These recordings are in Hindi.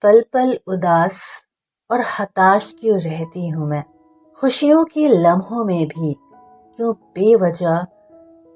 पल पल उदास और हताश क्यों रहती हूँ मैं, खुशियों के लम्हों में भी क्यों बेवजह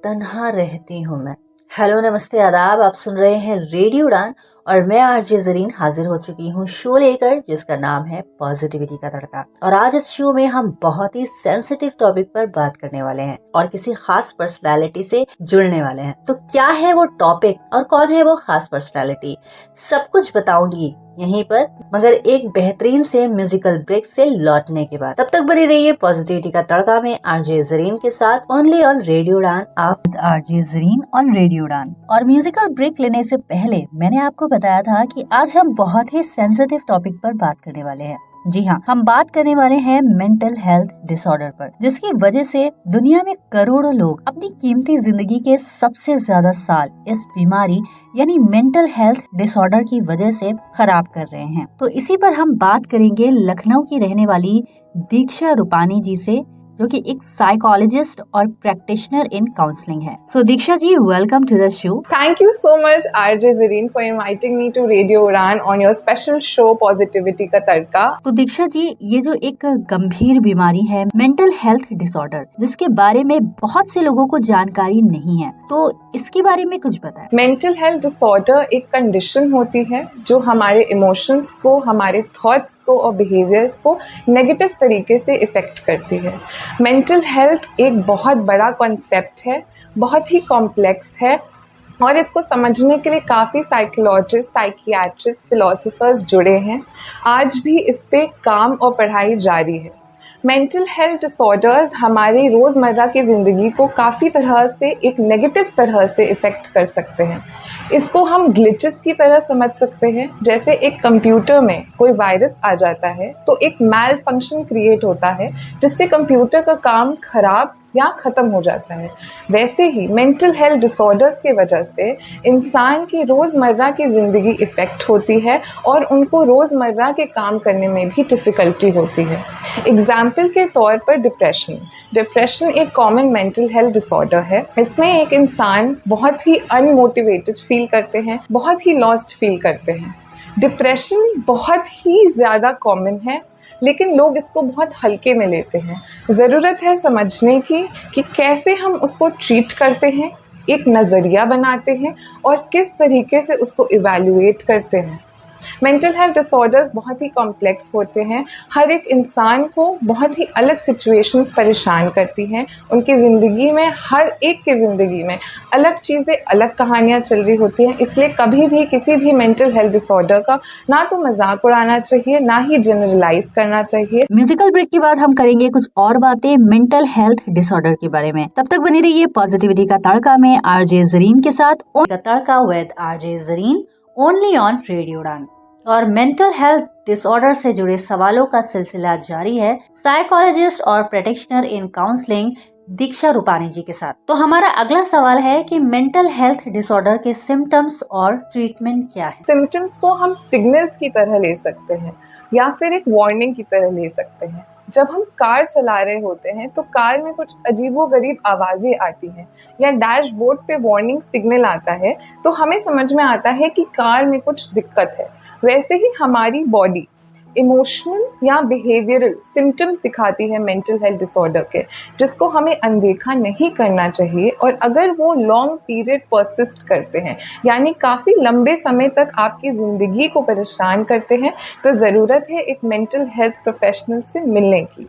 तन्हा रहती हूँ मैं। हेलो नमस्ते आदाब, आप सुन रहे हैं रेडियो उड़ान और मैं आरजे जरीन हाजिर हो चुकी हूँ शो लेकर जिसका नाम है पॉजिटिविटी का तड़का। और आज इस शो में हम बहुत ही सेंसिटिव टॉपिक पर बात करने वाले हैं और किसी खास पर्सनालिटी से जुड़ने वाले हैं। तो क्या है वो टॉपिक और कौन है वो खास पर्सनालिटी, सब कुछ बताऊंगी यहीं पर, मगर एक बेहतरीन से म्यूजिकल ब्रेक से लौटने के बाद। तब तक बने रहिए पॉजिटिविटी का तड़का में आरजे जरीन के साथ, ओनली ऑन रेडियो उड़ान। आप RJ Zareen on radio Udaan. और म्यूजिकल ब्रेक लेने से पहले मैंने आपको बताया था कि आज हम बहुत ही सेंसिटिव टॉपिक पर बात करने वाले हैं। जी हाँ, हम बात करने वाले हैं मेंटल हेल्थ डिसऑर्डर पर, जिसकी वजह से दुनिया में करोड़ों लोग अपनी कीमती जिंदगी के सबसे ज्यादा साल इस बीमारी यानी मेंटल हेल्थ डिसऑर्डर की वजह से खराब कर रहे हैं। तो इसी पर हम बात करेंगे लखनऊ की रहने वाली दीक्षा रूपानी जी से, जो कि एक साइकोलॉजिस्ट और प्रैक्टिशनर इन काउंसलिंग है। So Diksha ji, welcome to the show. Thank you so much, RJ Zareen, for inviting me to Radio Uran on your special show Positivity का तड़का। तो दीक्षा जी, ये जो एक गंभीर बीमारी है मेंटल हेल्थ डिसऑर्डर, जिसके बारे में बहुत से लोगों को जानकारी नहीं है, तो इसके बारे में कुछ बताएं। मेंटल हेल्थ डिसऑर्डर एक कंडीशन होती है जो हमारे इमोशंस को, हमारे थॉट्स को और बिहेवियर्स को नेगेटिव तरीके से इफेक्ट करती है। मेंटल हेल्थ एक बहुत बड़ा कॉन्सेप्ट है, बहुत ही कॉम्प्लेक्स है और इसको समझने के लिए काफ़ी साइकोलॉजिस्ट, साइकियाट्रिस्ट, फिलोसोफर्स जुड़े हैं। आज भी इस पे काम और पढ़ाई जारी है। मेंटल हेल्थ डिसऑर्डर्स हमारी रोज़मर्रा की ज़िंदगी को काफ़ी तरह से, एक नेगेटिव तरह से इफ़ेक्ट कर सकते हैं। इसको हम ग्लिचेस की तरह समझ सकते हैं। जैसे एक कंप्यूटर में कोई वायरस आ जाता है तो एक मैल फंक्शन क्रिएट होता है जिससे कंप्यूटर का काम खराब या ख़त्म हो जाता है। वैसे ही मेंटल हेल्थ डिसऑर्डर्स के वजह से इंसान की रोज़मर्रा की ज़िंदगी इफ़ेक्ट होती है और उनको रोज़मर्रा के काम करने में भी डिफ़िकल्टी होती है। एग्जाम्पल के तौर पर डिप्रेशन एक कॉमन मेंटल हेल्थ डिसऑर्डर है। इसमें एक इंसान बहुत ही अनमोटिवेटेड फील करते हैं, बहुत ही लॉस्ट फील करते हैं। डिप्रेशन बहुत ही ज़्यादा कॉमन है लेकिन लोग इसको बहुत हल्के में लेते हैं। ज़रूरत है समझने की कि कैसे हम उसको ट्रीट करते हैं, एक नज़रिया बनाते हैं और किस तरीके से उसको इवैल्यूएट करते हैं। मेंटल हेल्थ डिसऑर्डर्स बहुत ही कॉम्प्लेक्स होते हैं। हर एक इंसान को बहुत ही अलग सिचुएशंस परेशान करती हैं। उनकी ज़िंदगी में, हर एक की ज़िंदगी में अलग चीज़ें, अलग कहानियाँ चल रही होती हैं। इसलिए कभी भी किसी भी मेंटल हेल्थ डिसऑर्डर का ना तो मजाक उड़ाना चाहिए, ना ही जनरलाइज करना चाहिए। म्यूजिकल ब्रेक के बाद हम करेंगे कुछ और बातें मेंटल हेल्थ डिसऑर्डर के बारे में। तब तक बनी रहिए पॉजिटिविटी का तड़का में आरजे जरीन के साथ, का तड़का with RJ Zareen, only on radio Udaan. और मेंटल हेल्थ डिसऑर्डर से जुड़े सवालों का सिलसिला जारी है साइकोलॉजिस्ट और प्रैक्टिशनर इन काउंसलिंग दीक्षा रूपानी जी के साथ। तो हमारा अगला सवाल है कि मेंटल हेल्थ डिसऑर्डर के सिम्टम्स और ट्रीटमेंट क्या है। सिम्टम्स को हम सिग्नल्स की तरह ले सकते हैं या फिर एक वार्निंग की तरह ले सकते हैं। जब हम कार चला रहे होते हैं तो कार में कुछ अजीबोगरीब आवाज़ें आती हैं या डैशबोर्ड पे वार्निंग सिग्नल आता है तो हमें समझ में आता है कि कार में कुछ दिक्कत है। वैसे ही हमारी बॉडी इमोशनल या बिहेवियरल सिम्टम्स दिखाती है मेंटल हेल्थ डिसऑर्डर के, जिसको हमें अनदेखा नहीं करना चाहिए। और अगर वो लॉन्ग पीरियड परसिस्ट करते हैं, यानी काफ़ी लंबे समय तक आपकी ज़िंदगी को परेशान करते हैं, तो ज़रूरत है एक मेंटल हेल्थ प्रोफेशनल से मिलने की।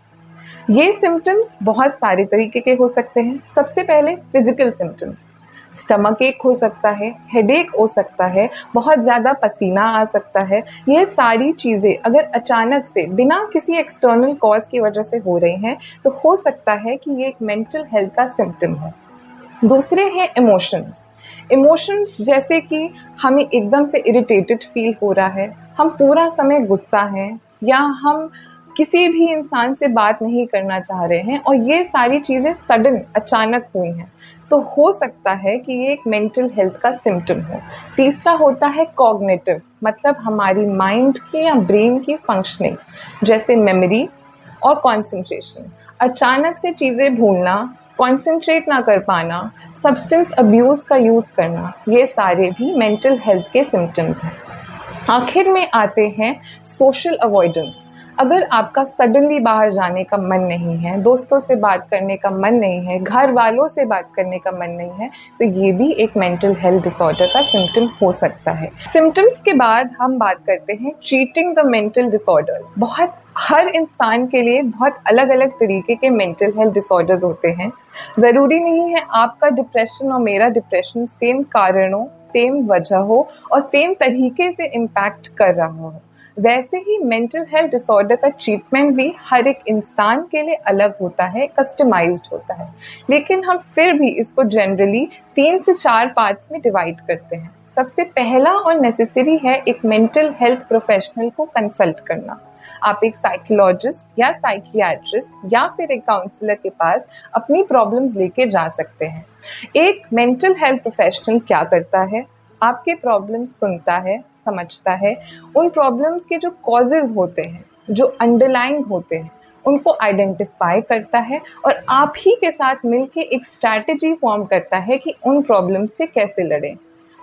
ये सिम्टम्स बहुत सारे तरीके के हो सकते हैं। सबसे पहले फिजिकल सिम्टम्स, स्टमक एक हो सकता है, हेडेक हो सकता है, बहुत ज़्यादा पसीना आ सकता है। ये सारी चीज़ें अगर अचानक से बिना किसी एक्सटर्नल कॉज की वजह से हो रही हैं तो हो सकता है कि ये एक मेंटल हेल्थ का सिम्टम है। दूसरे हैं इमोशंस, जैसे कि हमें एकदम से इरिटेटेड फील हो रहा है, हम पूरा समय गुस्सा हैं या हम किसी भी इंसान से बात नहीं करना चाह रहे हैं और ये सारी चीज़ें सडन अचानक हुई हैं, तो हो सकता है कि ये एक मेंटल हेल्थ का सिम्टम हो। तीसरा होता है कॉग्निटिव, मतलब हमारी माइंड की या ब्रेन की फंक्शनिंग, जैसे मेमोरी और कंसंट्रेशन। अचानक से चीज़ें भूलना, कंसंट्रेट ना कर पाना, सब्सटेंस अब्यूज़ का यूज़ करना, ये सारे भी मेंटल हेल्थ के सिम्टम्स हैं। आखिर में आते हैं सोशल अवॉइडेंस। अगर आपका सडनली बाहर जाने का मन नहीं है, दोस्तों से बात करने का मन नहीं है, घर वालों से बात करने का मन नहीं है, तो ये भी एक मेंटल हेल्थ डिसऑर्डर का सिम्टम हो सकता है। सिम्टम्स के बाद हम बात करते हैं ट्रीटिंग द मेंटल डिसऑर्डर्स। हर इंसान के लिए बहुत अलग अलग तरीके के मेंटल हेल्थ डिसऑर्डर्स होते हैं। ज़रूरी नहीं है आपका डिप्रेशन और मेरा डिप्रेशन सेम कारणों, सेम वजह हो और सेम तरीके से इम्पैक्ट कर रहा हो। वैसे ही मेंटल हेल्थ डिसऑर्डर का ट्रीटमेंट भी हर एक इंसान के लिए अलग होता है, कस्टमाइज्ड होता है, लेकिन हम फिर भी इसको जनरली 3 से 4 पार्ट्स में डिवाइड करते हैं। सबसे पहला और नेसेसरी है एक मेंटल हेल्थ प्रोफेशनल को कंसल्ट करना। आप एक साइकोलॉजिस्ट या साइकियाट्रिस्ट या फिर एक काउंसलर के पास अपनी प्रॉब्लम्स लेके जा सकते हैं। एक मेंटल हेल्थ प्रोफेशनल क्या करता है? आपके प्रॉब्लम सुनता है, समझता है, उन प्रॉब्लम्स के जो कॉजेज़ होते हैं, जो अंडरलाइंग होते हैं, उनको आइडेंटिफाई करता है और आप ही के साथ मिलके एक स्ट्रैटेजी फॉर्म करता है कि उन प्रॉब्लम से कैसे लड़ें।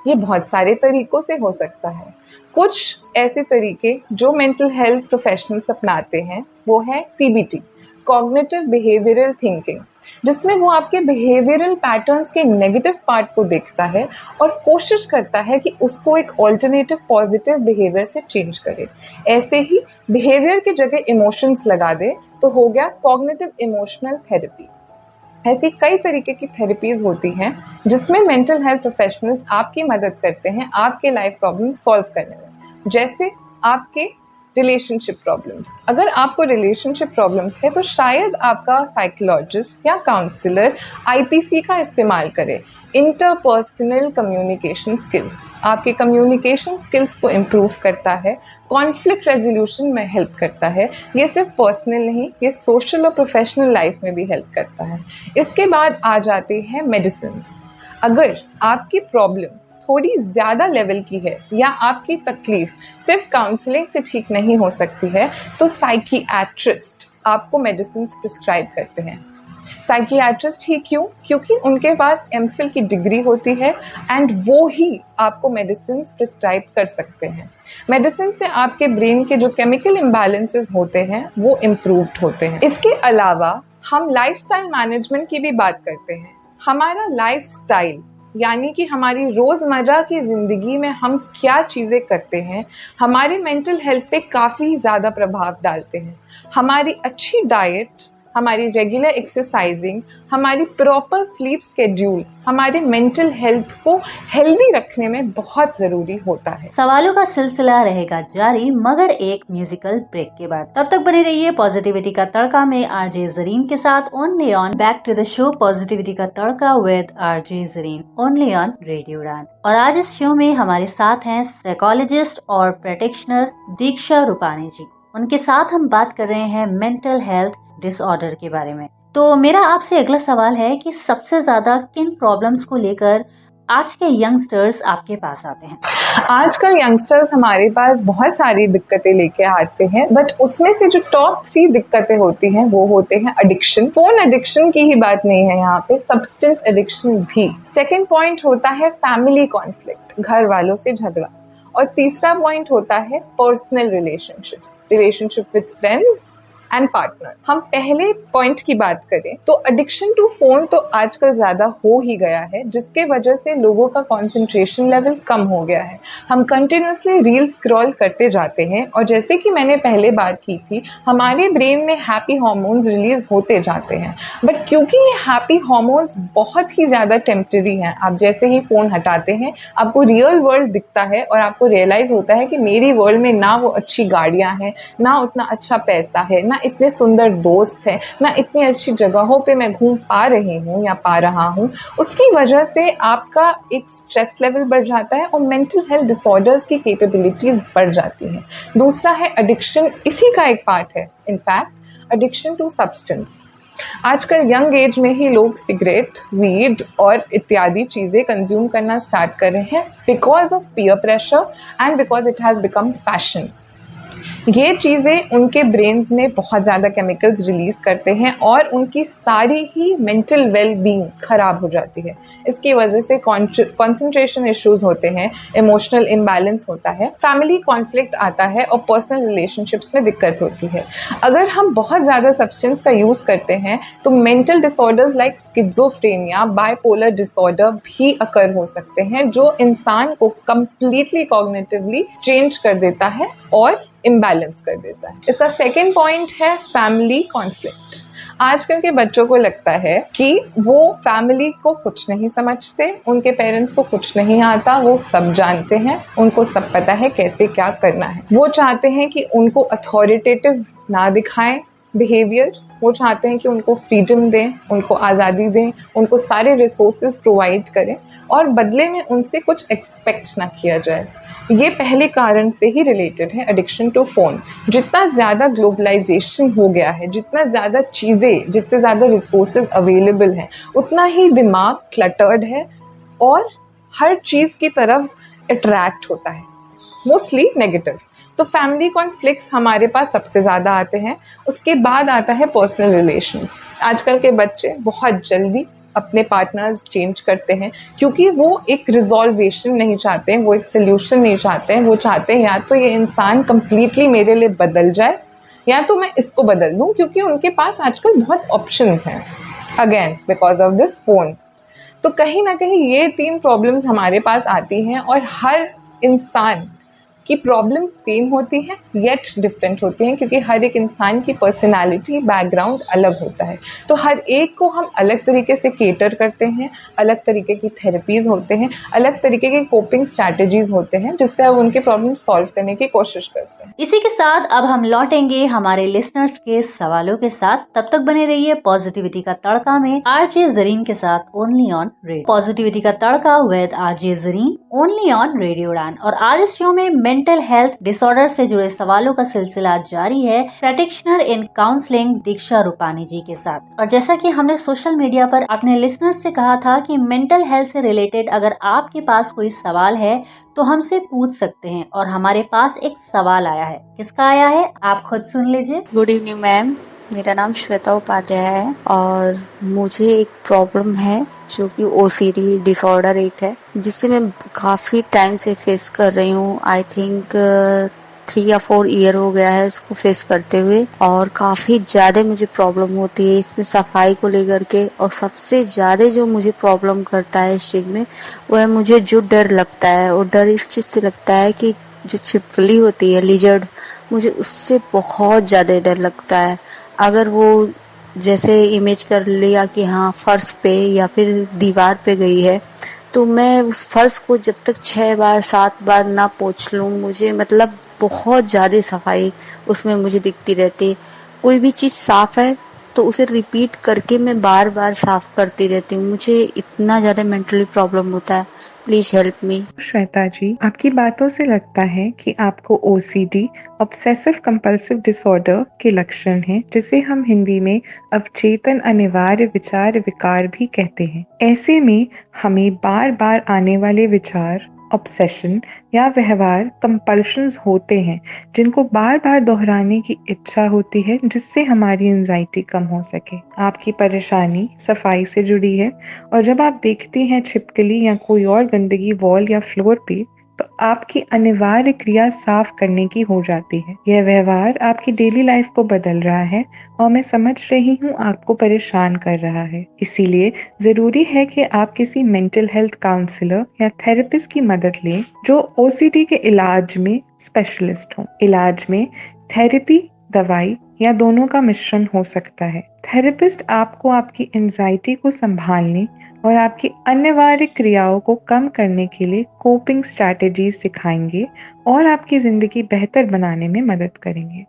ये बहुत सारे तरीक़ों से हो सकता है। कुछ ऐसे तरीके जो मेंटल हेल्थ प्रोफेशनल्स अपनाते हैं वो है CBT, कॉग्निटिव बिहेवियरल थिंकिंग, जिसमें वो आपके बिहेवियरल पैटर्न्स के नेगेटिव पार्ट को देखता है और कोशिश करता है कि उसको एक ऑल्टरनेटिव पॉजिटिव बिहेवियर से चेंज करे। ऐसे ही बिहेवियर की जगह इमोशंस लगा दे तो हो गया कॉग्निटिव इमोशनल थेरेपी। ऐसी कई तरीके की थेरेपीज़ होती हैं जिसमें मेंटल हेल्थ प्रोफेशनल्स आपकी मदद करते हैं आपके लाइफ प्रॉब्लम सॉल्व करने में। जैसे आपके रिलेशनशिप प्रॉब्लम्स, अगर आपको रिलेशनशिप प्रॉब्लम्स है तो शायद आपका साइकोलॉजिस्ट या काउंसलर IPC का इस्तेमाल करे, इंटरपर्सनल कम्युनिकेशन स्किल्स। आपके कम्युनिकेशन स्किल्स को इम्प्रूव करता है, कॉन्फ्लिक्ट रेजोल्यूशन में हेल्प करता है। ये सिर्फ पर्सनल नहीं, ये सोशल और प्रोफेशनल लाइफ में भी हेल्प करता है। इसके बाद आ जाते हैं मेडिसिन्स। अगर आपकी प्रॉब्लम थोड़ी ज़्यादा लेवल की है या आपकी तकलीफ़ सिर्फ काउंसलिंग से ठीक नहीं हो सकती है तो साइकियाट्रिस्ट आपको मेडिसिन प्रिस्क्राइब करते हैं। साइकियाट्रिस्ट ही क्यों? क्योंकि उनके पास MPhil की डिग्री होती है एंड वो ही आपको मेडिसिन प्रिस्क्राइब कर सकते हैं। मेडिसिन से आपके ब्रेन के जो केमिकल इम्बैलेंसेस होते हैं वो इम्प्रूव्ड होते हैं। इसके अलावा हम लाइफस्टाइल मैनेजमेंट की भी बात करते हैं। हमारा लाइफस्टाइल यानी कि हमारी रोज़मर्रा की ज़िंदगी में हम क्या चीज़ें करते हैं हमारी मेंटल हेल्थ पे काफ़ी ज़्यादा प्रभाव डालते हैं। हमारी अच्छी डाइट, हमारी रेगुलर एक्सरसाइजिंग, हमारी प्रॉपर स्लीप स्केड्यूल हमारे मेंटल हेल्थ को हेल्दी रखने में बहुत ज़रूरी होता है। सवालों का सिलसिला रहेगा जारी मगर एक म्यूजिकल ब्रेक के बाद। तब तक बने रहिए पॉजिटिविटी का तड़का में RJ ज़रीन के साथ only on back to the show positivity का तड़का with RJ Zareen only on radio Udaan. और आज इस शो में हमारे साथ हैं साइकोलॉजिस्ट और प्रैक्टिशनर दीक्षा रूपानी जी। उनके साथ हम बात कर रहे हैं मेंटल हेल्थ डिसऑर्डर के बारे में। तो मेरा आपसे अगला सवाल है कि सबसे ज्यादा किन प्रॉब्लम्स को लेकर आज के यंगस्टर्स आपके पास आते हैं? आजकल यंगस्टर्स हमारे पास बहुत सारी दिक्कतें लेके आते हैं, बट उसमें से जो टॉप 3 दिक्कतें होती हैं वो होते हैं एडिक्शन। फोन एडिक्शन की ही बात नहीं है यहाँ पे, सब्सटेंस एडिक्शन भी। सेकेंड पॉइंट होता है फैमिली कॉन्फ्लिक्ट, घर वालों से झगड़ा। और तीसरा पॉइंट होता है personal relationship with friends and partner. हम पहले पॉइंट की बात करें तो एडिक्शन टू फोन तो आजकल ज़्यादा हो ही गया है, जिसके वजह से लोगों का कंसंट्रेशन लेवल कम हो गया है। हम कंटिन्यूसली रील स्क्रॉल करते जाते हैं और जैसे कि मैंने पहले बात की थी, हमारे ब्रेन में हैप्पी हार्मोन्स रिलीज होते जाते हैं, बट क्योंकि ये हैप्पी हार्मोन्स बहुत ही ज़्यादा टेम्परेरी हैं, आप जैसे ही फ़ोन हटाते हैं आपको रियल वर्ल्ड दिखता है और आपको रियलाइज़ होता है कि मेरी वर्ल्ड में ना वो अच्छी गाड़ियाँ हैं, ना उतना अच्छा पैसा है, ना इतने सुंदर दोस्त हैं, ना इतनी अच्छी जगहों पे मैं घूम पा रही हूँ या पा रहा हूँ। उसकी वजह से आपका एक स्ट्रेस लेवल बढ़ जाता है और मेंटल हेल्थ डिसऑर्डर्स की कैपेबिलिटीज़ बढ़ जाती हैं। दूसरा है एडिक्शन, इसी का एक पार्ट है इनफैक्ट एडिक्शन टू सब्सटेंस। आजकल यंग एज में ही लोग सिगरेट, वीड और इत्यादि चीज़ें कंज्यूम करना स्टार्ट कर रहे हैं because of peer pressure and because it has become fashion. ये चीज़ें उनके ब्रेन्स में बहुत ज़्यादा केमिकल्स रिलीज़ करते हैं और उनकी सारी ही मेंटल वेल बीइंग ख़राब हो जाती है। इसकी वजह से कंसंट्रेशन इश्यूज़ होते हैं, इमोशनल इम्बैलेंस होता है, फैमिली कॉन्फ्लिक्ट आता है और पर्सनल रिलेशनशिप्स में दिक्कत होती है। अगर हम बहुत ज़्यादा सब्सटेंस का यूज़ करते हैं तो mental disorders like schizophrenia, bipolar disorder भी अकर हो सकते हैं, जो इंसान को कंप्लीटली कॉग्निटिवली चेंज कर देता है और इम्बैलेंस कर देता है। इसका सेकेंड पॉइंट है फैमिली कॉन्फ्लिक्ट। आजकल के बच्चों को लगता है कि वो फैमिली को कुछ नहीं समझते, उनके पेरेंट्स को कुछ नहीं आता, वो सब जानते हैं, उनको सब पता है कैसे क्या करना है। वो चाहते हैं कि उनको अथॉरिटेटिव ना दिखाएं बिहेवियर, वो चाहते हैं कि उनको फ्रीडम दें, उनको आज़ादी दें, उनको सारे रिसोर्सेज प्रोवाइड करें और बदले में उनसे कुछ एक्सपेक्ट ना किया जाए। ये पहले कारण से ही रिलेटेड है, एडिक्शन टू फ़ोन। जितना ज़्यादा ग्लोबलाइजेशन हो गया है, जितना ज़्यादा चीज़ें, जितने ज़्यादा रिसोर्सेज अवेलेबल हैं, उतना ही दिमाग क्लटर्ड है और हर चीज़ की तरफ अट्रैक्ट होता है, मोस्टली नेगेटिव। तो फैमिली कॉन्फ्लिक्ट्स हमारे पास सबसे ज़्यादा आते हैं। उसके बाद आता है पर्सनल रिलेशंस। आजकल के बच्चे बहुत जल्दी अपने पार्टनर्स चेंज करते हैं क्योंकि वो एक रिजॉल्वेशन नहीं चाहते हैं, वो एक सोल्यूशन नहीं चाहते हैं। वो चाहते हैं या तो ये इंसान कम्प्लीटली मेरे लिए बदल जाए या तो मैं इसको बदल दूँ, क्योंकि उनके पास आजकल बहुत ऑप्शंस हैं, again because of this phone. तो कहीं ना कहीं ये 3 प्रॉब्लम्स हमारे पास आती हैं और हर इंसान की प्रॉब्लम सेम होती है येट डिफरेंट होती हैं, क्योंकि हर एक इंसान की पर्सनालिटी बैकग्राउंड अलग होता है। तो हर एक को हम अलग तरीके से केटर करते हैं, अलग तरीके की थेरेपीज़ होते हैं, अलग तरीके के कोपिंग स्ट्रैटेजीज़ होते हैं जिससे अब उनके प्रॉब्लम सॉल्व करने की कोशिश करते हैं। इसी के साथ अब हम लौटेंगे हमारे लिसनर्स के सवालों के साथ। तब तक बने रहिए पॉजिटिविटी का तड़का में आरजे जरीन के साथ, ओनली ऑन रेडियो। पॉजिटिविटी का तड़का with RJ Zareen, only on radio Udaan. और आज इस शो में मेंटल हेल्थ डिसऑर्डर से जुड़े सवालों का सिलसिला जारी है प्रैक्टिशनर इन काउंसलिंग दीक्षा रूपानी जी के साथ। और जैसा कि हमने सोशल मीडिया पर अपने लिसनर्स से कहा था कि मेंटल हेल्थ से रिलेटेड अगर आपके पास कोई सवाल है तो हमसे पूछ सकते हैं, और हमारे पास एक सवाल आया है। किसका आया है आप खुद सुन लीजिए। गुड इवनिंग मैम, मेरा नाम श्वेता उपाध्याय है और मुझे एक प्रॉब्लम है जो कि ओसीडी डिसऑर्डर एक है, जिससे मैं काफ़ी टाइम से फेस कर रही हूँ। आई थिंक 3 या 4 ईयर हो गया है इसको फेस करते हुए, और काफ़ी ज़्यादा मुझे प्रॉब्लम होती है इसमें सफाई को लेकर के। और सबसे ज़्यादा जो मुझे प्रॉब्लम करता है इस चीज़ में वो है मुझे जो डर लगता है, और डर इस चीज़ से लगता है कि जो छिपकली होती है, लिजर्ड, मुझे उससे बहुत ज़्यादा डर लगता है। अगर वो जैसे इमेज कर लिया कि हाँ फर्श पे या फिर दीवार पे गई है, तो मैं उस फर्श को जब तक 6 बार 7 बार ना पोंछ लूँ, मुझे मतलब बहुत ज़्यादा सफाई उसमें मुझे दिखती रहती है। कोई भी चीज़ साफ़ है तो उसे रिपीट करके मैं बार बार साफ करती रहती हूँ। मुझे इतना ज़्यादा मेंटली प्रॉब्लम होता है, प्लीज हेल्प मी। श्वेता जी, आपकी बातों से लगता है कि आपको ओसीडी, ऑब्सेसिव कंपल्सिव डिसऑर्डर के लक्षण हैं, जिसे हम हिंदी में अवचेतन अनिवार्य विचार विकार भी कहते हैं। ऐसे में हमें बार बार आने वाले विचार, ऑब्सेशन या व्यवहार कंपल्शंस होते हैं, जिनको बार बार दोहराने की इच्छा होती है, जिससे हमारी एंजाइटी कम हो सके। आपकी परेशानी सफाई से जुड़ी है, और जब आप देखती हैं छिपकली या कोई और गंदगी वॉल या फ्लोर पे, तो आपकी अनिवार्य क्रिया साफ करने की हो जाती है। यह व्यवहार आपकी डेली लाइफ को बदल रहा है और मैं समझ रही हूँ आपको परेशान कर रहा है। इसीलिए जरूरी है कि आप किसी मेंटल हेल्थ काउंसलर या थेरेपिस्ट की मदद लें जो ओसीडी के इलाज में स्पेशलिस्ट हो। इलाज में थेरेपी, दवाई या दोनों का मिश्रण हो सकता है। थेरेपिस्ट आपको आपकी एंजाइटी को संभालने और आपकी अनिवार्य क्रियाओं को कम करने के लिए कोपिंग स्ट्रैटेजीज सिखाएंगे और आपकी जिंदगी बेहतर बनाने में मदद करेंगे।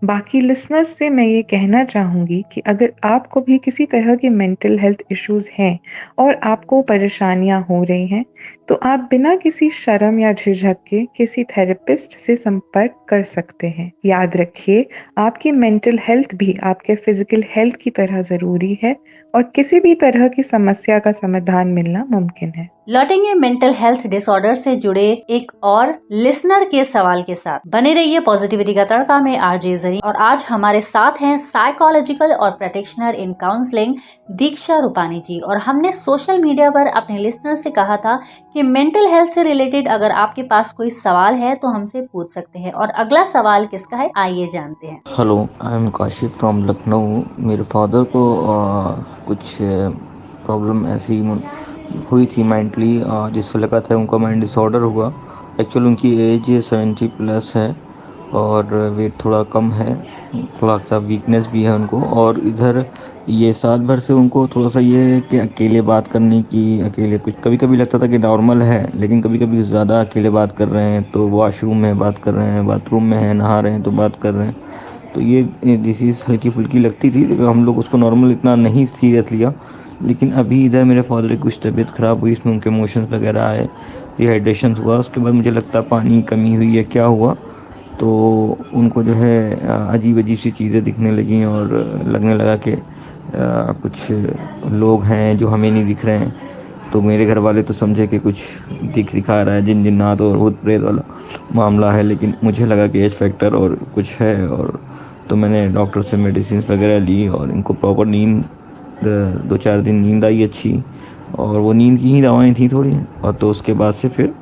बाकी लिसनर्स से मैं ये कहना चाहूँगी कि अगर आपको भी किसी तरह के मेंटल हेल्थ इश्यूज हैं और आपको परेशानियाँ हो रही हैं, तो आप बिना किसी शर्म या झिझक के किसी थेरेपिस्ट से संपर्क कर सकते हैं। याद रखिए, आपकी मेंटल हेल्थ भी आपके फिजिकल हेल्थ की तरह ज़रूरी है और किसी भी तरह की समस्या का समाधान मिलना मुमकिन है। लौटेंगे मेंटल हेल्थ डिसऑर्डर से जुड़े एक और लिसनर के सवाल के साथ। बने रहिए पॉजिटिविटी का तड़का में आरजे जरीन। और आज हमारे साथ हैं साइकोलॉजिकल और प्रैक्टिशनर इन काउंसलिंग दीक्षा रूपानी जी। और हमने सोशल मीडिया पर अपने लिसनर से कहा था कि मेंटल हेल्थ से रिलेटेड अगर आपके पास कोई सवाल है तो हमसे पूछ सकते हैं। और अगला सवाल किसका है, आइए जानते हैं। Hello, I am Kashif from Lucknow. मेरे फादर को कुछ प्रॉब्लम ऐसी हुई थी मेंटली, जिससे लगा था उनका माइंड डिसऑर्डर हुआ। एक्चुअली उनकी एज 70 प्लस है और वेट थोड़ा कम है, थोड़ा सा वीकनेस भी है उनको। और इधर ये साल भर से उनको थोड़ा सा ये है कि अकेले बात करने की, अकेले कुछ कभी कभी लगता था कि नॉर्मल है, लेकिन कभी कभी ज़्यादा अकेले बात कर रहे हैं, तो वॉशरूम में बात कर रहे हैं, बाथरूम में है, नहा रहे हैं तो बात कर रहे हैं। तो ये डिसीज़ हल्की फुल्की लगती थी, तो हम लोग उसको नॉर्मल इतना नहीं सीरियस लिया। लेकिन अभी इधर मेरे फादर की कुछ तबीयत ख़राब हुई, इसमें उनके इमोशंस वगैरह आए, डिहाइड्रेशन हुआ। उसके बाद मुझे लगता पानी कमी हुई है, क्या हुआ, तो उनको जो है अजीब अजीब सी चीज़ें दिखने लगी और लगने लगा कि कुछ लोग हैं जो हमें नहीं दिख रहे हैं। तो मेरे घर वाले तो समझे कि कुछ दिखा रहा है, जिन्नात और भूत प्रेत वाला मामला है, लेकिन मुझे लगा कि एज फैक्टर और कुछ है। और तो मैंने डॉक्टर से मेडिसिन वगैरह ली और इनको प्रॉपर नींद 2-4 दिन नींद आई अच्छी, और वो नींद की ही दवाएं थी थोड़ी। और तो उसके बाद से फिर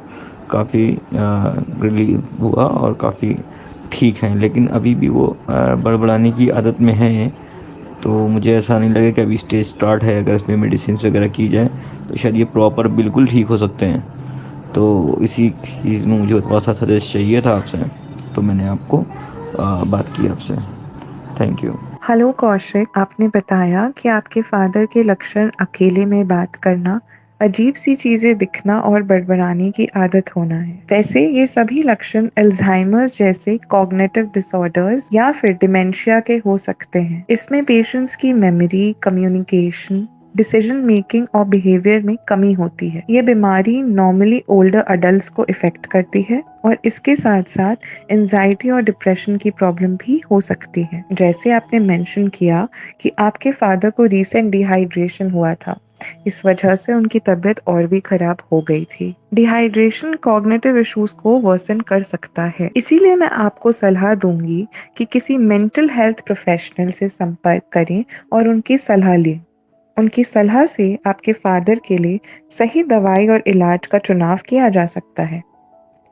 काफ़ी रिलीफ हुआ और काफ़ी ठीक हैं। लेकिन अभी भी वो बड़बड़ाने की आदत में हैं। तो मुझे ऐसा नहीं लगे कि अभी स्टेज स्टार्ट है, अगर इसमें मेडिसिन वगैरह की जाए तो शायद ये प्रॉपर बिल्कुल ठीक हो सकते हैं। तो इसी चीज़ में मुझे थोड़ा सा सजेस्ट चाहिए था आपसे, तो मैंने आपको बात की आपसे। Thank you. हेलो कौशिक, आपने बताया कि आपके फादर के लक्षण अकेले में बात करना, अजीब सी चीजें दिखना और बड़बड़ाने की आदत होना है। वैसे ये सभी लक्षण अल्जाइमर्स जैसे कॉग्निटिव डिसऑर्डर्स या फिर डिमेंशिया के हो सकते हैं। इसमें पेशेंट्स की मेमोरी, कम्युनिकेशन, डिसीजन मेकिंग और बिहेवियर में कमी होती है। ये बीमारी नॉर्मली ओल्डर अडल्ट्स को इफेक्ट करती है और इसके साथ साथ एंजाइटी और डिप्रेशन की प्रॉब्लम भी हो सकती है। जैसे आपने मेंशन किया कि आपके फादर को रीसेंट डिहाइड्रेशन हुआ था, इस वजह से उनकी तबीयत और भी खराब हो गई थी। डिहाइड्रेशन कॉग्निटिव इश्यूज को वर्सन कर सकता है, इसीलिए मैं आपको सलाह दूंगी कि किसी मेंटल हेल्थ प्रोफेशनल से संपर्क करें और उनकी सलाह लें। उनकी सलाह से आपके फादर के लिए सही दवाई और इलाज का चुनाव किया जा सकता है।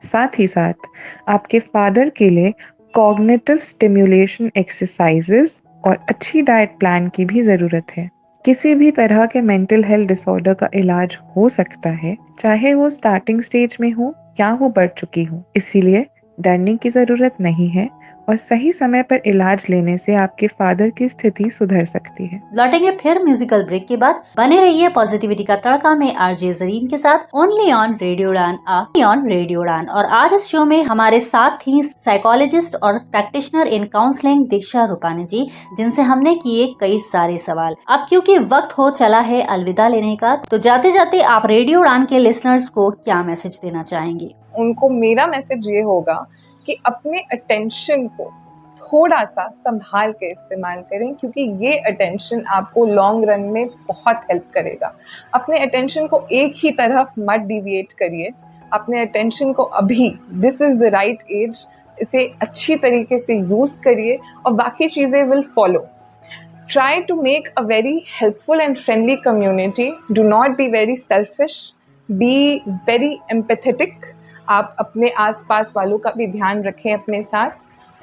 साथ ही साथ आपके फादर के लिए कॉग्निटिव स्टिम्युलेशन एक्सरसाइजेस और अच्छी डाइट प्लान की भी ज़रूरत है। किसी भी तरह के मेंटल हेल्थ डिसऑर्डर का इलाज हो सकता है, चाहे वो स्टार्टिंग स्टेज में हो या वो बढ़ चुकी हो। इसीलिए डरने की ज़रूरत नहीं है और सही समय पर इलाज लेने से आपके फादर की स्थिति सुधर सकती है। लौटेंगे फिर म्यूजिकल ब्रेक के बाद। बने रहिए पॉजिटिविटी का तड़का में आरजे जरीन के साथ, ओनली ऑन रेडियो उड़ान। और आज इस शो में हमारे साथ थी साइकोलॉजिस्ट और प्रैक्टिशनर इन काउंसलिंग दीक्षा रूपानी जी, जिनसे हमने किए कई सारे सवाल। अब क्योंकि वक्त हो चला है अलविदा लेने का, तो जाते जाते आप रेडियो उड़ान के लिसनर्स को क्या मैसेज देना चाहेंगी? उनको मेरा मैसेज ये होगा कि अपने अटेंशन को थोड़ा सा संभाल के इस्तेमाल करें, क्योंकि ये अटेंशन आपको लॉन्ग रन में बहुत हेल्प करेगा। अपने अटेंशन को एक ही तरफ मत डिविएट करिए। अपने अटेंशन को अभी, this is the right age, इसे अच्छी तरीके से यूज़ करिए और बाकी चीज़ें will follow. Try to make a very helpful and friendly community. Do not be very selfish. Be very empathetic. आप अपने आसपास वालों का भी ध्यान रखें अपने साथ,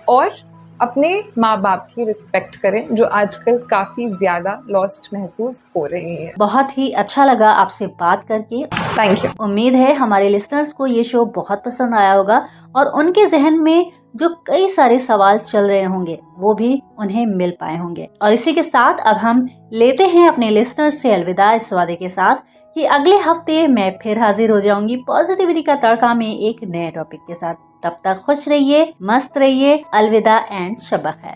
और अपने माँ बाप की रिस्पेक्ट करें, जो आजकल काफी ज्यादा लॉस्ट महसूस हो रही है। बहुत ही अच्छा लगा आपसे बात करके। Thank you. उम्मीद है हमारे लिसनर्स को ये शो बहुत पसंद आया होगा और उनके जहन में जो कई सारे सवाल चल रहे होंगे वो भी उन्हें मिल पाए होंगे। और इसी के साथ अब हम लेते हैं अपने लिसनर्स से अलविदा, इस वादे के साथ कि अगले हफ्ते मैं फिर हाजिर हो जाऊंगी पॉजिटिविटी का तड़का में एक नए टॉपिक के साथ। तब तक खुश रहिए, मस्त रहिए, अलविदा एंड शब खैर।